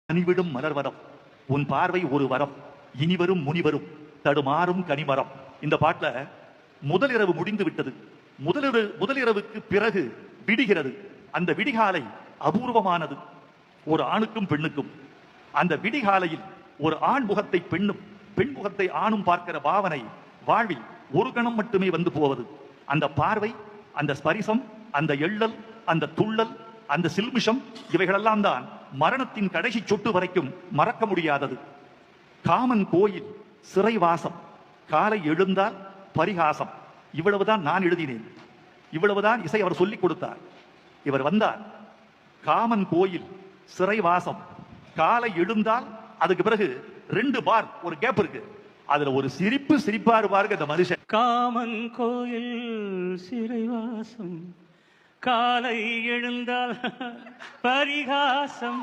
அணிவிடும் மலர்வரம், உன் பார்வை ஒரு வரம், இனிவரும் முனிவரும் தடுமாறும் கனிமரம். இந்த பாட்டுல முதலிரவு முடிந்து விட்டது. முதலிரவுக்கு பிறகு விடுகிறது. அந்த விடிகாலை அபூர்வமானது, ஒரு ஆணுக்கும் பெண்ணுக்கும். அந்த விடிகாலையில் ஒரு ஆண் முகத்தை பெண்ணும், பெண் முகத்தை ஆணும் பார்க்கிற பாவனை வாழ்வில் ஒரு கணம் மட்டுமே வந்து போவது. அந்த பார்வை, அந்த ஸ்பரிசம், அந்த எள்ளல், அந்த துள்ளல், அந்த சில்மிஷம், இவைகளெல்லாம் தான் மரணத்தின் கடைசி சொட்டு வரைக்கும் மறக்க முடியாதது. காமன் கோயில் சிறைவாசம், காலை எழுந்தால் பரிகாசம். இவ்வளவுதான் நான் எழுதினேன், இவ்வளவுதான் இசை அவர் சொல்லிக் கொடுத்தார். இவர் வந்தார், காமன் கோயில் சிறைவாசம், காலை எழுந்தால், அதுக்கு பிறகு 2 பார் ஒரு கேப் இருக்கு. அதுல ஒரு சிரிப்பாரு பாருங்க இந்த மனுஷன். காமன் கோயில் சிறைவாசம், காலை எழுந்தால் பரிகாசம்.